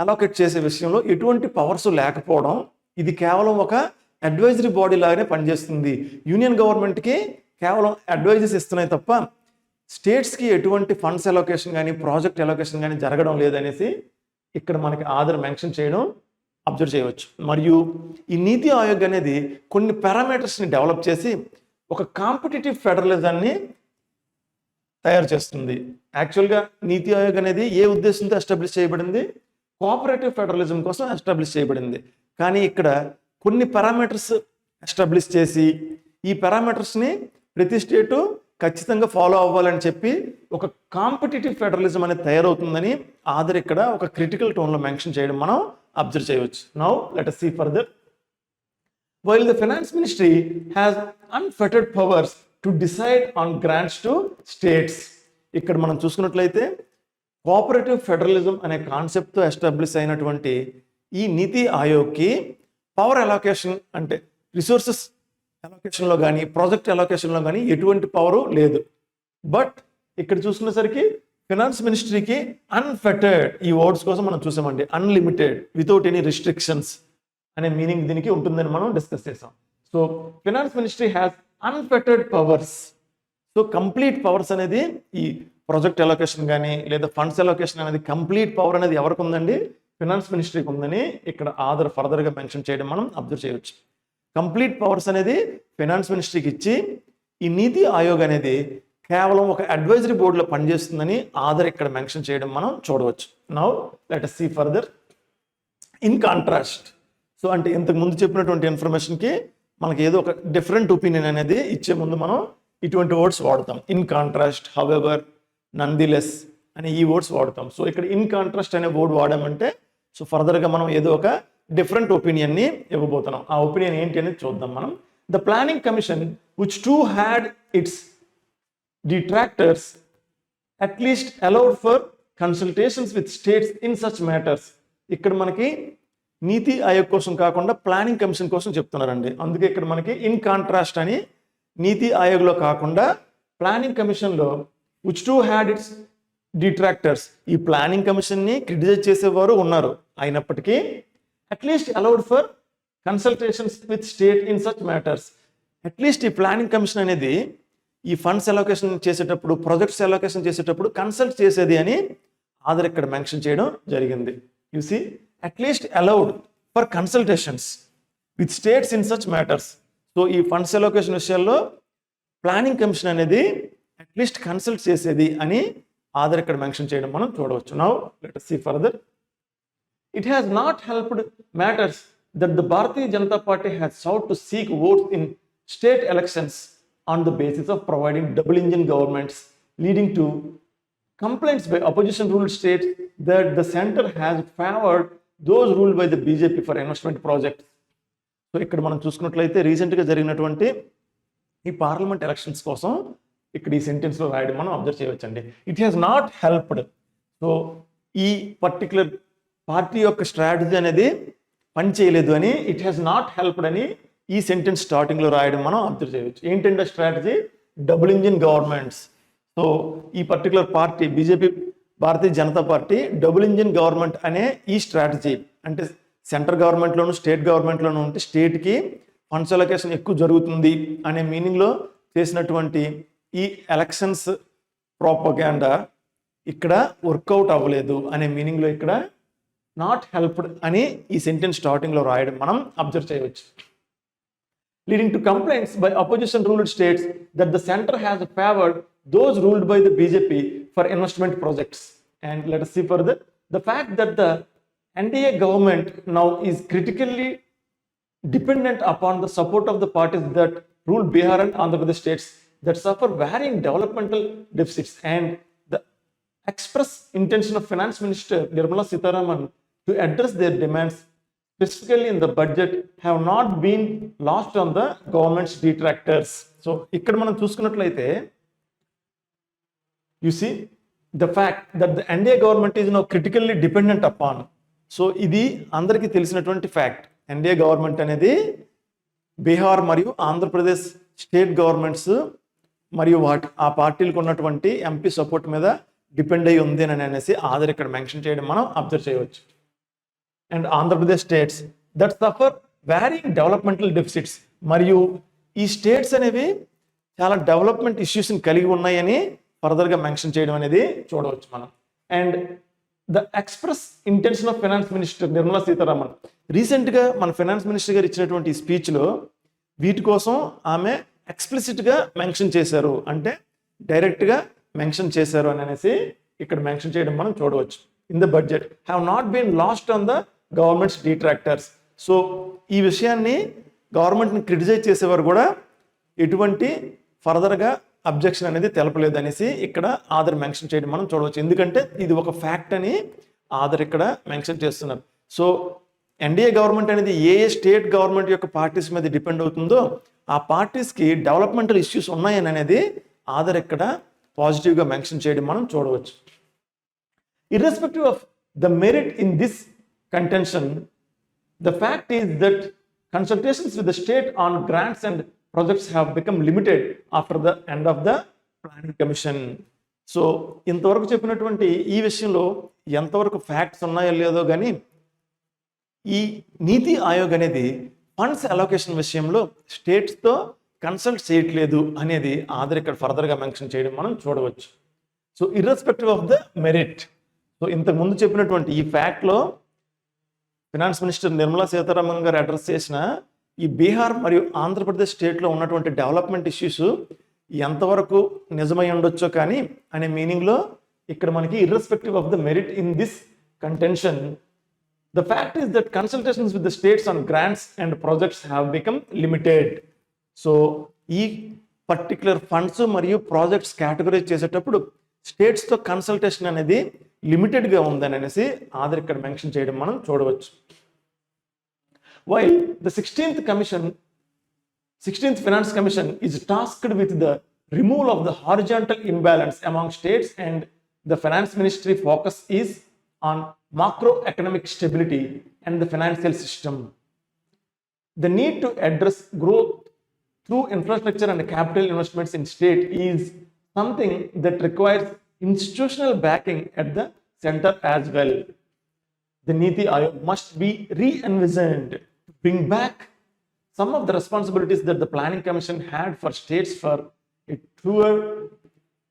అలొకేట్ చేసే విషయంలో ఎటువంటి పవర్స్ లేకపోవడం, ఇది కేవలం ఒక అడ్వైజరీ బాడీ లాగానే పనిచేస్తుంది. యూనియన్ గవర్నమెంట్కి కేవలం అడ్వైజెస్ ఇస్తున్నాయి తప్ప స్టేట్స్కి ఎటువంటి ఫండ్స్ అలొకేషన్ కానీ ప్రాజెక్ట్ అలొకేషన్ కానీ జరగడం లేదనేసి ఇక్కడ మనకి ఆధార్ మెన్షన్ చేయడం అబ్జర్వ్ చేయవచ్చు. మరియు ఈ నీతి ఆయోగ్ అనేది కొన్ని పారామీటర్స్ని డెవలప్ చేసి ఒక కాంపిటిటివ్ ఫెడరలిజాన్ని తయారు చేస్తుంది. యాక్చువల్గా నీతి ఆయోగ్ అనేది ఏ ఉద్దేశంతో ఎస్టాబ్లిష్ చేయబడింది? కోఆపరేటివ్ ఫెడరలిజం కోసం ఎస్టాబ్లిష్ చేయబడింది. కానీ ఇక్కడ కొన్ని పారామీటర్స్ ఎస్టాబ్లిష్ చేసి ఈ పారామీటర్స్ని ప్రతి స్టేటు ఖచ్చితంగా ఫాలో అవ్వాలని చెప్పి ఒక కాంపిటిటివ్ ఫెడరలిజం అనేది తయారవుతుందని ఆధార్ ఇక్కడ ఒక క్రిటికల్ టోన్లో మెన్షన్ చేయడం మనం అబ్జర్వ్ చేయవచ్చు. Now let us see further. While the finance ministry has unfettered powers to decide on grants to states, ఇక్కడ మనం చూసుకున్నట్లయితే కోఆపరేటివ్ ఫెడరలిజం అనే కాన్సెప్ట్తో ఎస్టాబ్లిష్ అయినటువంటి ఈ నీతి ఆయోగ్కి పవర్ అలొకేషన్ అంటే రిసోర్సెస్ అలొకేషన్లో కానీ ప్రాజెక్ట్ అలొకేషన్లో కానీ ఎటువంటి పవరు లేదు. బట్ ఇక్కడ చూసుకునేసరికి ఫినాన్స్ మినిస్ట్రీకి అన్ఫెటర్డ్, ఈ వర్డ్స్ కోసం మనం చూసామండి, అన్లిమిటెడ్, వితౌట్ ఎనీ రిస్ట్రిక్షన్స్ అనే మీనింగ్ దీనికి ఉంటుందని మనం డిస్కస్ చేసాం. So finance ministry has unfettered powers. So complete powers అనేది ఈ ప్రాజెక్ట్ అలొకేషన్ కానీ లేదా ఫండ్స్ అలొకేషన్ అనేది కంప్లీట్ పవర్ అనేది ఎవరికి ఉందండి? ఫినాన్స్ మినిస్ట్రీకి ఉందని ఇక్కడ ఆధార్ ఫర్దర్గా మెన్షన్ చేయడం మనం అబ్జర్వ్ చేయవచ్చు. కంప్లీట్ పవర్స్ అనేది ఫినాన్స్ మినిస్ట్రీకి ఇచ్చి ఈ నీతి ఆయోగ్ అనేది కేవలం ఒక అడ్వైజరీ బోర్డులో పనిచేస్తుందని ఆధార్ ఇక్కడ మెన్షన్ చేయడం మనం చూడవచ్చు. Now let us see further. In contrast, so అంటే ఇంతకు ముందు చెప్పినటువంటి ఇన్ఫర్మేషన్కి మనకి ఏదో ఒక డిఫరెంట్ ఒపీనియన్ అనేది ఇచ్చే ముందు మనం ఇటువంటి వర్డ్స్ వాడతాం. ఇన్ కాంట్రాస్ట్, హవెవర్, నందిలెస్ అనే ఈ వర్డ్స్ వాడతాం. సో ఇక్కడ ఇన్ కాంట్రాస్ట్ అనే వర్డ్ వాడామంటే సో ఫర్దర్గా మనం ఏదో ఒక డిఫరెంట్ ఒపీనియన్ని ఇవ్వబోతున్నాం. ఆ ఒపీనియన్ ఏంటి అనేది చూద్దాం మనం. The planning commission which too had it's detractors at least allowed for consultations with states in such matters. ఇక్కడ మనకి నీతి ఆయోగ్ కోసం కాకుండా ప్లానింగ్ కమిషన్ కోసం చెప్తున్నారండి. అందుకే ఇక్కడ మనకి ఇన్ కాంట్రాస్ట్ అని నీతి ఆయోగ్లో కాకుండా ప్లానింగ్ కమిషన్లో which too had its detractors, ఈ ప్లానింగ్ కమిషన్ని క్రిటిసైజ్ చేసేవారు ఉన్నారు, అయినప్పటికీ at least allowed for consultations with state in such matters. At least ఈ ప్లానింగ్ కమిషన్ అనేది ఈ ఫండ్స్ అలొకేషన్ చేసేటప్పుడు, ప్రాజెక్ట్స్ అలొకేషన్ చేసేటప్పుడు కన్సల్ట్ చేసేది అని ఆధార్ ఇక్కడ మెన్షన్ చేయడం జరిగింది. You see, at least allowed for consultations with states in such matters. So ఈ ఫండ్స్ అలొకేషన్ విషయాల్లో ప్లానింగ్ కమిషన్ అనేది అట్లీస్ట్ కన్సల్ట్ చేసేది అని ఆధార్ ఇక్కడ మెన్షన్ చేయడం మనం చూడవచ్చు. Now let us see further. It has not helped matters that the Bharatiya Janata Party has sought to seek votes in state elections on the basis of providing double engine governments, leading to complaints by opposition ruled states that the center has favored those ruled by the BJP for investment projects. So ఇక్కడ మనం చూసుకున్నట్లయితే రీసెంట్గా జరిగినటువంటి ఈ పార్లమెంట్ ఎలక్షన్స్ కోసం ఇక్కడ ఈ సెంటెన్స్లో రాయడం మనం అబ్జర్వ్ చేయవచ్చండి. It has not helped. So ఈ పర్టికులర్ పార్టీ యొక్క స్ట్రాటజీ అనేది పని చేయలేదు అని, ఇట్ హ్యాస్ నాట్ హెల్ప్డ్ అని ఈ సెంటెన్స్ స్టార్టింగ్లో రాయడం మనం అబ్జర్వ్ చేయవచ్చు. ఏంటంటే strategy double engine governments. So ఈ particular party BJP, Bharatiya Janata party double engine government అనే ఈ స్ట్రాటజీ, అంటే సెంట్రల్ గవర్నమెంట్లోను స్టేట్ గవర్నమెంట్లోను ఉంటే స్టేట్కి ఫండ్స్ అలొకేషన్ ఎక్కువ జరుగుతుంది అనే మీనింగ్లో చేసినటువంటి ఈ ఎలక్షన్స్ ప్రోపగాండా ఇక్కడ వర్కౌట్ అవ్వలేదు అనే మీనింగ్లో ఇక్కడ నాట్ హెల్ప్డ్ అని ఈ సెంటెన్స్ స్టార్టింగ్లో రాయడం మనం అబ్జర్వ్ చేయవచ్చు. Leading to complaints by opposition ruled states that the center has favored those ruled by the BJP for investment projects. And let us see further. The fact that the NDA government now is critically dependent upon the support of the parties that rule Bihar and Andhra Pradesh states that suffer varying developmental deficits, and the express intention of Finance Minister Nirmala Sitharaman to address their demands specifically in the budget have not been lost on the government's detractors. So ఇక్కడ మనం చూసుకున్నట్లయితే you see the fact that the NDA government is now critically dependent upon. So ఇది అందరికీ తెలిసినటువంటి ఫ్యాక్ట్. ఎన్డీఏ గవర్నమెంట్ అనేది బీహార్ మరియు ఆంధ్రప్రదేశ్ స్టేట్ గవర్నమెంట్స్ మరియు ఆ పార్టీలకు ఉన్నటువంటి ఎంపీ సపోర్ట్ మీద డిపెండ్ అయి ఉంది అని అనేసి ఆధార్ ఇక్కడ మెన్షన్ చేయడం మనం అబ్జర్వ్ చేయవచ్చు. And Andhra Pradesh states that suffer varying developmental deficits, మరియు ఈ స్టేట్స్ అనేవి చాలా డెవలప్మెంట్ ఇష్యూస్ని కలిగి ఉన్నాయని ఫర్దర్గా మెన్షన్ చేయడం అనేది చూడవచ్చు మనం. And the express intention of finance minister Nirmala Sitharaman, రీసెంట్గా మన ఫైనాన్స్ మినిస్టర్ గారు ఇచ్చినటువంటి ఈ స్పీచ్లో వీటి కోసం ఆమె ఎక్స్ప్లిసిట్గా మెన్షన్ చేశారు, అంటే డైరెక్ట్గా మెన్షన్ చేశారు అని అనేసి ఇక్కడ మెన్షన్ చేయడం మనం చూడవచ్చు. In the budget have not been lost on the government's detractors. So ఈ విషయాన్ని గవర్నమెంట్ని క్రిటిసైజ్ చేసేవారు కూడా ఎటువంటి ఫర్దర్గా అబ్జెక్షన్ అనేది తెలపలేదు అనేసి ఇక్కడ ఆధార్ మెన్షన్ చేయడం మనం చూడవచ్చు. ఎందుకంటే ఇది ఒక ఫ్యాక్ట్ అని ఆధార్ ఇక్కడ మెన్షన్ చేస్తున్నారు. సో ఎన్డీఏ గవర్నమెంట్ అనేది ఏ స్టేట్ గవర్నమెంట్ యొక్క పార్టీస్ మీద డిపెండ్ అవుతుందో ఆ పార్టీస్కి డెవలప్మెంటల్ ఇష్యూస్ ఉన్నాయని అనేది ఆధార్ ఇక్కడ పాజిటివ్గా మెన్షన్ చేయడం మనం చూడవచ్చు. Irrespective of the merit in this contention, the fact is that consultations with the state on grants and projects have become limited after the end of the planning commission. So ఇంతవరకు చెప్పినటువంటి ఈ విషయంలో ఎంతవరకు ఫ్యాక్ట్స్ ఉన్నాయో లేదో కానీ ఈ నీతి ఆయోగ్ అనేది ఫండ్స్ అలొకేషన్ విషయంలో స్టేట్స్తో కన్సల్ట్ చేయట్లేదు అనేది ఆధార్ ఇక్కడ ఫర్దర్గా మెన్షన్ చేయడం మనం చూడవచ్చు. So irrespective of the merit, so ఇంతకు ముందు చెప్పినటువంటి ఈ ఫ్యాక్ట్లో ఫైనాన్స్ మినిస్టర్ నిర్మలా సీతారామన్ గారు అడ్రస్ చేసిన ఈ బీహార్ మరియు ఆంధ్రప్రదేశ్ స్టేట్లో ఉన్నటువంటి డెవలప్మెంట్ ఇష్యూస్ ఎంతవరకు నిజమై ఉండొచ్చో కానీ అనే మీనింగ్లో ఇక్కడ మనకి irrespective of the merit in this contention, the fact is that consultations with the states on grants and projects have become limited. So ఈ పర్టికులర్ ఫండ్స్ మరియు ప్రాజెక్ట్స్ కేటగరైజ్ చేసేటప్పుడు స్టేట్స్తో కన్సల్టేషన్ అనేది లిమిటెడ్గా ఉందని అనేసి ఆధార్ ఇక్కడ మెన్షన్ చేయడం మనం చూడవచ్చు. While the 16th Finance Commission is tasked with the removal of the horizontal imbalance among states, and the Finance Ministry focus is on macroeconomic stability and the financial system. The need to address growth through infrastructure and capital investments in state is something that requires institutional backing at the center as well. The Niti Aayog must be re-envisioned to bring back some of the responsibilities that the Planning Commission had for states for a truer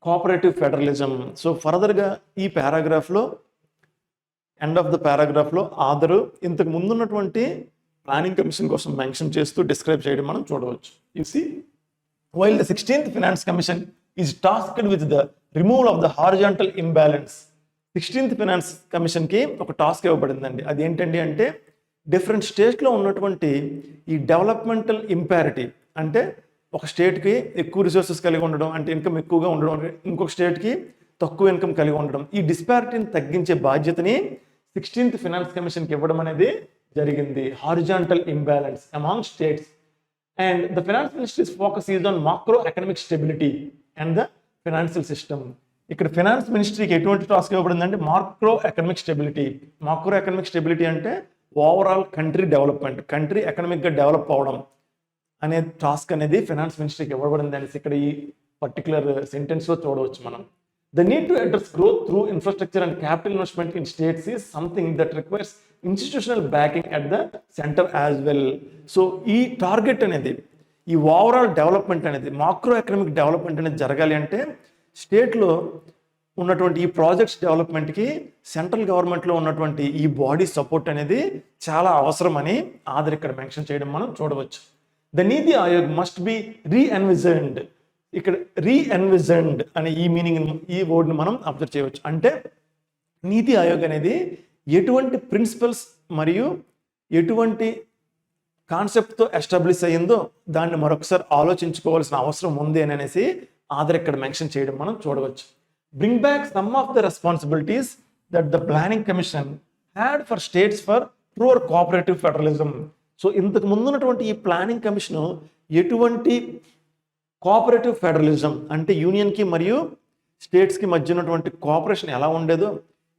cooperative federalism. So furtherగా ఈ పారాగ్రాఫ్లో ఎండ్ ఆఫ్ ద పారాగ్రాఫ్లో ఆధారు ఇంతకు ముందున్నటువంటి ప్లానింగ్ కమిషన్ కోసం మెన్షన్ చేస్తూ డిస్క్రైబ్ చేయడం మనం చూడవచ్చు. You see, while the 16th Finance Commission is tasked with the removal of the horizontal imbalance. 16th Finance Commissionకి ఒక టాస్క్ ఇవ్వబడిందండి. అది ఏంటండి అంటే డిఫరెంట్ స్టేట్లో ఉన్నటువంటి ఈ డెవలప్మెంటల్ ఇంపారిటీ, అంటే ఒక స్టేట్కి ఎక్కువ రిసోర్సెస్ కలిగి ఉండడం, అంటే ఇన్కమ్ ఎక్కువగా ఉండడం, ఇంకొక స్టేట్కి తక్కువ ఇన్కమ్ కలిగి ఉండడం, ఈ డిస్పారిటీని తగ్గించే బాధ్యతని 16th Finance Commissionకి ఇవ్వడం అనేది జరిగింది. Horizontal imbalance among states, and the finance ministry's focus is on macro economic stability and the financial system. ఇక్కడ ఫైనాన్స్ మినిస్ట్రీకి ఎటువంటి టాస్క్ ఇవ్వబడిందంటే macro economic stability. Macro economic stability అంటే ఓవరాల్ కంట్రీ డెవలప్మెంట్, కంట్రీ ఎకనామిక్గా డెవలప్ అవడం అనే టాస్క్ అనేది ఫైనాన్స్ మినిస్ట్రీకి ఇవ్వబడింది అనేసి ఇక్కడ ఈ పర్టికులర్ సెంటెన్స్లో చూడవచ్చు మనం. The need to address growth through infrastructure and capital investment in states is something that requires institutional backing at the center as well. So ఈ టార్గెట్ అనేది, ఈ ఓవరాల్ డెవలప్మెంట్ అనేది, మాక్రో ఎకనామిక్ డెవలప్మెంట్ అనేది జరగాలి అంటే స్టేట్లో ఉన్నటువంటి ఈ ప్రాజెక్ట్స్ డెవలప్మెంట్కి సెంట్రల్ గవర్నమెంట్లో ఉన్నటువంటి ఈ బాడీ సపోర్ట్ అనేది చాలా అవసరమని ఆధార్ ఇక్కడ మెన్షన్ చేయడం మనం చూడవచ్చు. The NITI Aayog must be రీఎన్విజన్డ్. ఇక్కడ రీఎన్విజన్డ్ అనే ఈ మీనింగ్, ఈ వర్డ్ని మనం అబ్జర్వ్ చేయవచ్చు. అంటే నీతి ఆయోగ్ అనేది ఎటువంటి ప్రిన్సిపల్స్ మరియు ఎటువంటి కాన్సెప్ట్తో ఎస్టాబ్లిష్ అయ్యిందో దాన్ని మరొకసారి ఆలోచించుకోవాల్సిన అవసరం ఉంది అని అనేసి ఆధార్ ఇక్కడ మెన్షన్ చేయడం మనం చూడవచ్చు. Bring back some of the responsibilities that the planning commission had for states for truer cooperative federalism. So ఇంతకు ముందున్నటువంటి ఈ ప్లానింగ్ కమిషన్ ఎటువంటి కోఆపరేటివ్ ఫెడరలిజం అంటే యూనియన్కి మరియు స్టేట్స్కి మధ్య ఉన్నటువంటి కోఆపరేషన్ ఎలా ఉండేదో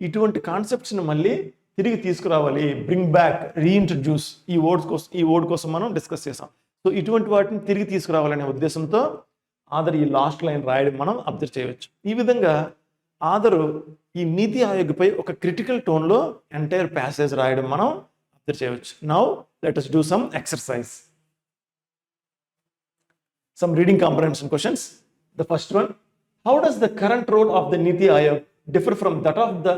ఇటువంటి కాన్సెప్ట్స్ని మళ్ళీ తిరిగి తీసుకురావాలి. బ్రింగ్ బ్యాక్, రీఇంట్రడ్యూస్, ఈ వర్డ్ కోసం మనం డిస్కస్ చేసాం. సో ఇటువంటి వాటిని తిరిగి తీసుకురావాలనే ఉద్దేశంతో ఆధార్ ఈ లాస్ట్ లైన్ రాయడం మనం అబ్జర్వ్ చేయవచ్చు. ఈ విధంగా ఆధార్ ఈ నీతి ఆయోగ్పై ఒక క్రిటికల్ టోన్లో ఎంటైర్ ప్యాసేజ్ రాయడం మనం అబ్జర్వ్ చేయవచ్చు. Now let us do some exercise. Some reading comprehension questions. The first one, how does the current role of the Niti Aayog differ from that of the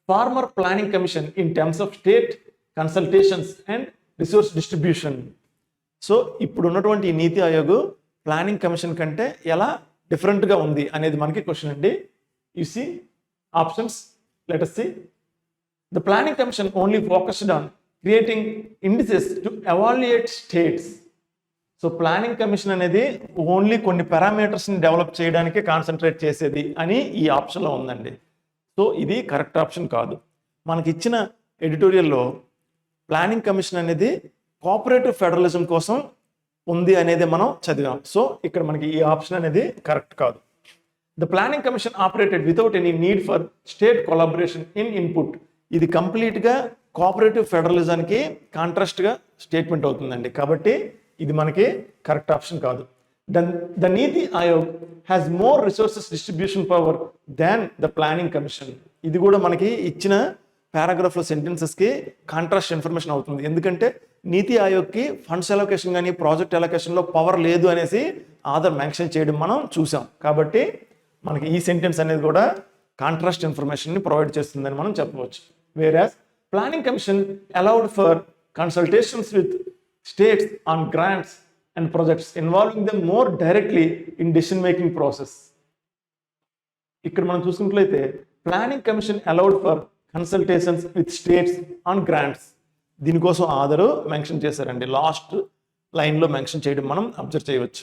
former Planning Commission in terms of state consultations and resource distribution? So ఇప్పుడు ఉన్నటువంటి ఈ నీతి ఆయోగ్ ప్లానింగ్ కమిషన్ కంటే ఎలా డిఫరెంట్గా ఉంది అనేది మనకి క్వశ్చన్ అండి. You see options, let us see. The Planning Commission only focused on creating indices to evaluate states. So planning commission అనేది ఓన్లీ కొన్ని పారామీటర్స్ని డెవలప్ చేయడానికి కాన్సన్ట్రేట్ చేసేది అని ఈ ఆప్షన్లో ఉందండి. సో ఇది కరెక్ట్ ఆప్షన్ కాదు. మనకి ఇచ్చిన ఎడిటోరియల్లో ప్లానింగ్ కమిషన్ అనేది కోఆపరేటివ్ ఫెడరలిజం కోసం ఉంది అనేది మనం చదివాం. సో ఇక్కడ మనకి ఈ ఆప్షన్ అనేది కరెక్ట్ కాదు. The planning commission operated without any need for state collaboration in input. ఇది కంప్లీట్గా కోఆపరేటివ్ ఫెడరలిజానికి కాంట్రాస్ట్గా స్టేట్మెంట్ అవుతుందండి. కాబట్టి ఇది మనకి కరెక్ట్ ఆప్షన్ కాదు. The NITI Aayog has more resources distribution power than the planning commission. ఇది కూడా మనకి ఇచ్చిన పారాగ్రాఫ్లో సెంటెన్సెస్కి కాంట్రాస్ట్ ఇన్ఫర్మేషన్ అవుతుంది. ఎందుకంటే నీతి ఆయోగ్కి ఫండ్స్ అలొకేషన్ కానీ ప్రాజెక్ట్ అలొకేషన్లో పవర్ లేదు అనేసి ఆధార్ మెన్షన్ చేయడం మనం చూసాం. కాబట్టి మనకి ఈ సెంటెన్స్ అనేది కూడా కాంట్రాస్ట్ ఇన్ఫర్మేషన్ని ప్రొవైడ్ చేస్తుందని మనం చెప్పవచ్చు. Whereas planning commission allowed for consultations with states on grants and projects involving them more directly in decision making process. ఇక్కడ మనం చూసుకున్నట్లయితే planning commission allowed for consultations with states on grants. దీనికోసం ఆధారు మెన్షన్ చేశారండి, లాస్ట్ లైన్లో మెన్షన్ చేయడం మనం అబ్జర్వ్ చేయవచ్చు.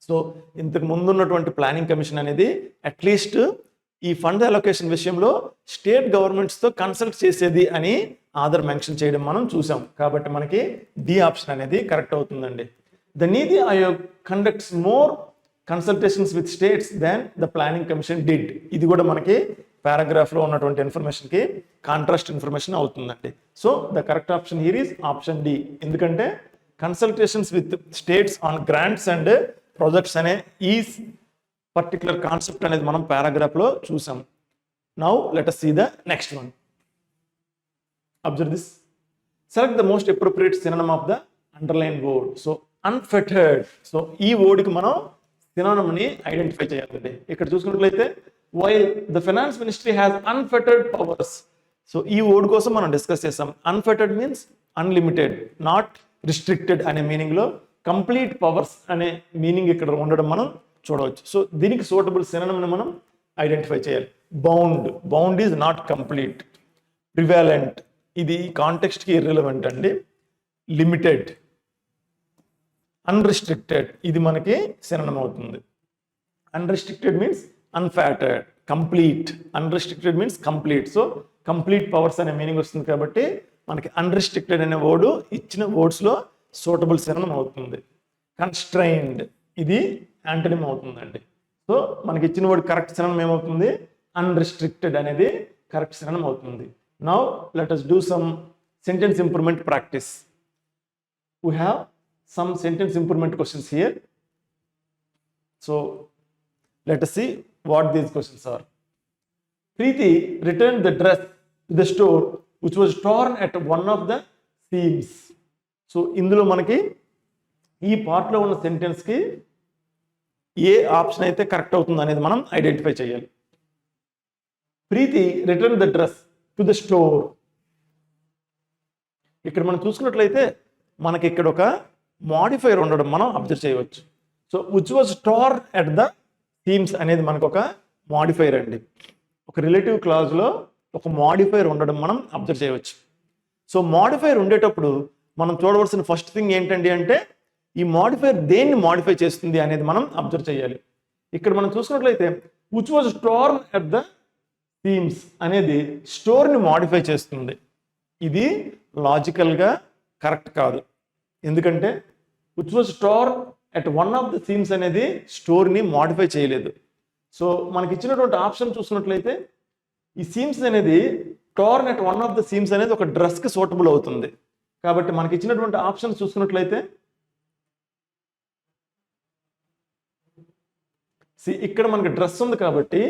సో ఇంతకు ముందు ఉన్నటువంటి ప్లానింగ్ కమిషన్ అనేది అట్లీస్ట్ ఈ ఫండ్ అలొకేషన్ విషయంలో స్టేట్ గవర్నమెంట్స్తో కన్సల్ట్ చేసేది అని ఆధార్ మెన్షన్ చేయడం మనం చూసాం. కాబట్టి మనకి డి ఆప్షన్ అనేది కరెక్ట్ అవుతుందండి. The NITI Aayog conducts more consultations with states than the planning commission did. ఇది కూడా మనకి పారాగ్రాఫ్లో ఉన్నటువంటి ఇన్ఫర్మేషన్కి కాంట్రాస్ట్ ఇన్ఫర్మేషన్ అవుతుందండి. So the correct option here is option D. ఎందుకంటే consultations with states on grants and projects అనే ఈ పర్టికులర్ కాన్సెప్ట్ అనేది మనం పారాగ్రాఫ్లో చూసాం. Now let us see the next one. Observe this. Select the most appropriate synonym of the underlined word. So unfettered. So ఈ వర్డ్కి మనం సినోనిమ్ని ఐడెంటిఫై చేయాలండి. ఇక్కడ చూసుకున్నట్లయితే while the finance ministry has unfettered powers. So ఈ వర్డ్ కోసం మనం డిస్కస్ చేస్తాం. Unfettered means unlimited, not restricted అనే మీనింగ్లో కంప్లీట్ పవర్స్ అనే మీనింగ్ ఇక్కడ ఉండడం మనం చూడవచ్చు. సో దీనికి సూటబుల్ సినోనిమ్ని మనం ఐడెంటిఫై చేయాలి. Bound is not complete. Prevalent, ఇది కాంటెక్స్ట్కి ఇర్రెలవెంట్ అండి. లిమిటెడ్, అన్రిస్ట్రిక్టెడ్, ఇది మనకి సినోనిమ్ అవుతుంది. Unrestricted means unfettered. Complete, unrestricted means complete. So complete powers అనే మీనింగ్ వస్తుంది కాబట్టి మనకి అన్రిస్ట్రిక్టెడ్ అనే వర్డ్ ఇచ్చిన వర్డ్స్లో సూటబుల్ సినోనిమ్ అవుతుంది. కన్స్ట్రైన్డ్, ఇది యాంటోనిమ్ అవుతుందండి. సో మనకి ఇచ్చిన వర్డ్ కరెక్ట్ సినోనిమ్ ఏమవుతుంది? అన్రిస్ట్రిక్టెడ్ అనేది కరెక్ట్ సినోనిమ్ అవుతుంది. Now let us do some sentence improvement practice. We have some sentence improvement questions here. So let us see what these questions are. Preeti returned the dress to the store which was torn at one of the seams. So ఇందులో మనకి ఈ పార్ట్లో ఉన్న సెంటెన్స్కి ఏ ఆప్షన్ అయితే కరెక్ట్ అవుతుంది అనేది మనం ఐడెంటిఫై చేయాలి. Preeti return the dress to the store. ఇక్కడ మనం చూసుకున్నట్లయితే మనకి ఇక్కడ ఒక మాడిఫైర్ ఉండడం మనం అబ్జర్వ్ చేయవచ్చు. So which was tore at the seams అనేది మనకు ఒక మాడిఫైర్ అండి. ఒక రిలేటివ్ క్లాజ్లో ఒక మాడిఫైర్ ఉండడం మనం అబ్జర్వ్ చేయవచ్చు. సో మాడిఫైర్ ఉండేటప్పుడు మనం చూడవలసిన ఫస్ట్ థింగ్ ఏంటండి అంటే ఈ మాడిఫైర్ దేన్ని మాడిఫై చేస్తుంది అనేది మనం అబ్జర్వ్ చేయాలి. ఇక్కడ మనం చూసుకున్నట్లయితే which was torn at the seams అనేది స్టోర్ని మాడిఫై చేస్తుంది. ఇది లాజికల్గా కరెక్ట్ కాదు. ఎందుకంటే which was torn at one of the seams అనేది స్టోర్ని మాడిఫై చేయలేదు. సో మనకి ఇచ్చినటువంటి ఆప్షన్ చూసుకున్నట్లయితే ఈ సీమ్స్ అనేది torn at one of the seams అనేది ఒక డ్రెస్కి సూటబుల్ అవుతుంది. కాబట్టి మనకి ఇచ్చినటువంటి ఆప్షన్ చూసుకున్నట్లయితే ఇక్కడ మనకి డ్రెస్ ఉంది కాబట్టి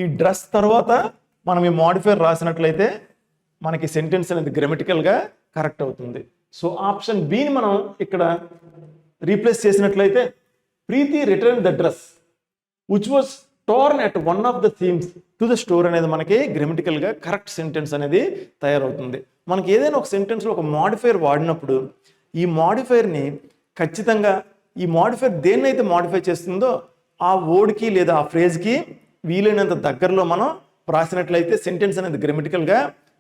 ఈ డ్రెస్ తర్వాత మనం ఈ మాడిఫైర్ రాసినట్లయితే మనకి సెంటెన్స్ అనేది గ్రామటికల్గా కరెక్ట్ అవుతుంది. సో ఆప్షన్ బిని మనం ఇక్కడ రీప్లేస్ చేసినట్లయితే Preeti return the dress which was torn at one of the themes to the store అనేది మనకి గ్రామటికల్గా కరెక్ట్ సెంటెన్స్ అనేది తయారవుతుంది. మనకి ఏదైనా ఒక సెంటెన్స్లో ఒక మాడిఫైర్ వాడినప్పుడు ఈ మాడిఫైర్ని ఖచ్చితంగా ఈ మాడిఫైర్ దేన్నైతే మాడిఫై చేస్తుందో ఆ వర్డ్కి లేదా ఆ ఫ్రేజ్కి వీలైనంత దగ్గరలో మనం రాసినట్లయితే సెంటెన్స్ అనేది గ్రామటికల్గా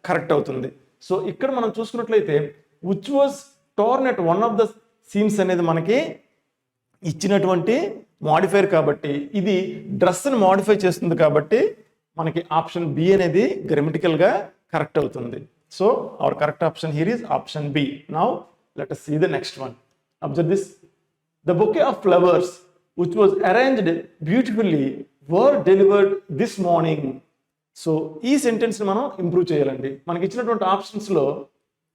కరెక్ట్ అవుతుంది. సో ఇక్కడ మనం చూసుకున్నట్లయితే which was torn at one of the seams అనేది మనకి ఇచ్చినటువంటి మాడిఫైర్ కాబట్టి ఇది డ్రెస్ని మాడిఫై చేస్తుంది కాబట్టి మనకి ఆప్షన్ బి అనేది గ్రామటికల్గా కరెక్ట్ అవుతుంది. So our correct option here is option B. Now let us see the next one. Observe this. The bouquet of flowers which was arranged beautifully were delivered this morning. So ఈ సెంటెన్స్ని మనం ఇంప్రూవ్ చేయాలండి. మనకి ఇచ్చినటువంటి ఆప్షన్స్లో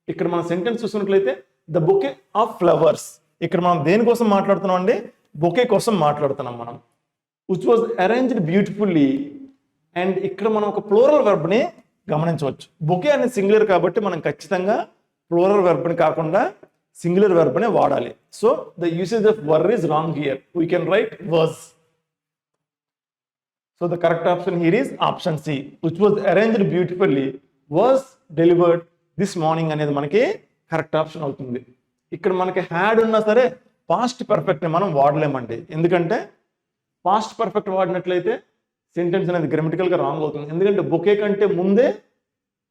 ఇక్కడ మన సెంటెన్స్ చూసినట్లయితే ద బొకే ఆఫ్ ఫ్లవర్స్, ఇక్కడ మనం దేనికోసం మాట్లాడుతున్నాం అండి? బొకే కోసం మాట్లాడుతున్నాం మనం. Which was arranged beautifully, and ఇక్కడ మనం ఒక ప్లూరల్ వెర్బ్ని గమనించవచ్చు. బొకే అనేది సింగులర్ కాబట్టి మనం ఖచ్చితంగా ప్లూరల్ వెర్బ్ని కాకుండా సింగులర్ వెర్బ్నే వాడాలి. So the usage of were is wrong here. We can write was. So the correct option here is option C, which was arranged beautifully was delivered this morning అనేది మనకి కరెక్ట్ ఆప్షన్ అవుతుంది. ఇక్కడ మనకి హ్యాడ్ ఉన్నా సరే పాస్ట్ పర్ఫెక్ట్ని మనం వాడలేమండి. ఎందుకంటే పాస్ట్ పర్ఫెక్ట్ వాడినట్లయితే సెంటెన్స్ అనేది గ్రామటికల్గా రాంగ్ అవుతుంది. ఎందుకంటే బొకే కంటే ముందే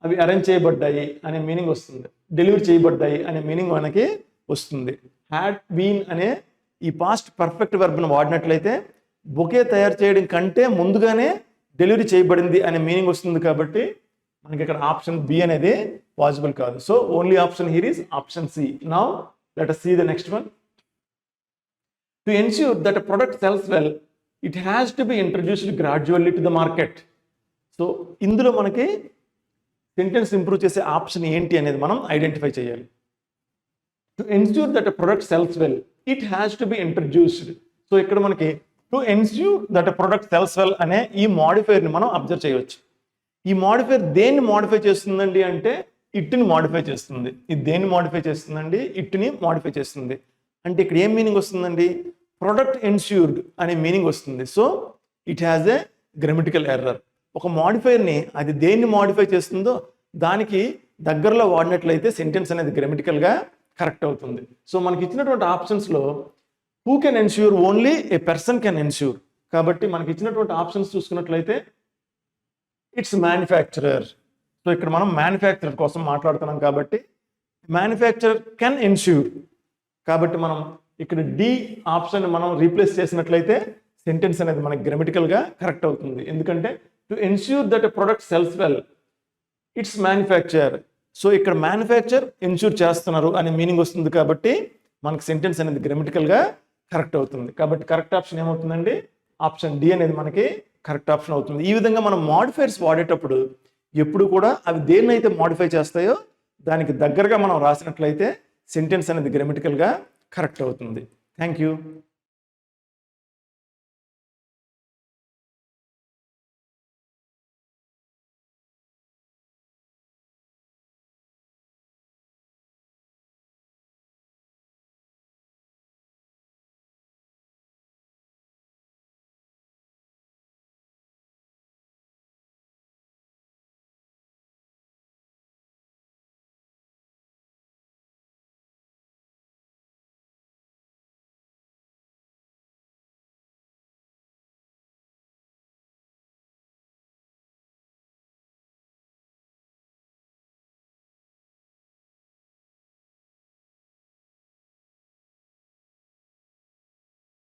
అవి అరేంజ్ చేయబడ్డాయి అనే మీనింగ్ వస్తుంది, డెలివరీ చేయబడ్డాయి అనే మీనింగ్ మనకి వస్తుంది. హ్యాడ్ బీన్ అనే ఈ పాస్ట్ పర్ఫెక్ట్ వెర్బ్ను వాడినట్లయితే బొకే తయారు చేయడం కంటే ముందుగానే డెలివరీ చేయబడింది అనే మీనింగ్ వస్తుంది. కాబట్టి మనకి ఇక్కడ ఆప్షన్ బి అనేది పాసిబుల్ కాదు. So only option here is option C. Now let us see the next one. To ensure that a product sells well, it has to be introduced gradually to the market. So ఇందులో మనకి సెంటెన్స్ ఇంప్రూవ్ చేసే ఆప్షన్ ఏంటి అనేది మనం ఐడెంటిఫై చేయాలి. To ensure that a product cells well, it has to be introduced. So ఇక్కడ మనకి to ensure that a product cells well అనే ఈ మాడిఫైర్ని మనం అబ్జర్వ్ చేయవచ్చు. ఈ మాడిఫైర్ దేన్ని మాడిఫై చేస్తుందండి అంటే ఇట్ని మాడిఫై చేస్తుంది. ఇది దేన్ని మాడిఫై చేస్తుందండి? ఇట్ని మాడిఫై చేస్తుంది. అంటే ఇక్కడ ఏం మీనింగ్ వస్తుందండి? ప్రొడక్ట్ ఎన్ష్యూర్డ్ అనే మీనింగ్ వస్తుంది. So it has a grammatical error. ఒక మాడిఫైర్ని అది దేన్ని మాడిఫై చేస్తుందో దానికి దగ్గరలో వాడినట్లయితే సెంటెన్స్ అనేది గ్రామటికల్గా కరెక్ట్ అవుతుంది. సో మనకి ఇచ్చినటువంటి ఆప్షన్స్లో who can ensure, only A person can ensure. కాబట్టి మనకి ఇచ్చినటువంటి ఆప్షన్స్ చూసుకున్నట్లయితే ఇట్స్ మ్యానుఫ్యాక్చరర్. సో ఇక్కడ మనం మ్యానుఫ్యాక్చరర్ కోసం మాట్లాడుతున్నాం కాబట్టి మ్యానుఫ్యాక్చరర్ కెన్ ఎన్ష్యూర్. కాబట్టి మనం ఇక్కడ డి ఆప్షన్ మనం రీప్లేస్ చేసినట్లయితే సెంటెన్స్ అనేది మనకి గ్రామటికల్గా కరెక్ట్ అవుతుంది. ఎందుకంటే to ensure that a product cells well, it's manufacture. So ఇక్కడ మ్యానుఫ్యాక్చర్ ఎన్ష్యూర్ చేస్తున్నారు అనే మీనింగ్ వస్తుంది. కాబట్టి మనకి సెంటెన్స్ అనేది గ్రామటికల్గా కరెక్ట్ అవుతుంది. కాబట్టి కరెక్ట్ ఆప్షన్ ఏమవుతుందండి? ఆప్షన్ డి అనేది మనకి కరెక్ట్ ఆప్షన్ అవుతుంది. ఈ విధంగా మనం మాడిఫైర్స్ వాడేటప్పుడు ఎప్పుడు కూడా అవి దేన్నైతే మాడిఫై చేస్తాయో దానికి దగ్గరగా మనం రాసినట్లయితే సెంటెన్స్ అనేది గ్రామటికల్గా కరెక్ట్ అవుతుంది. Thank you.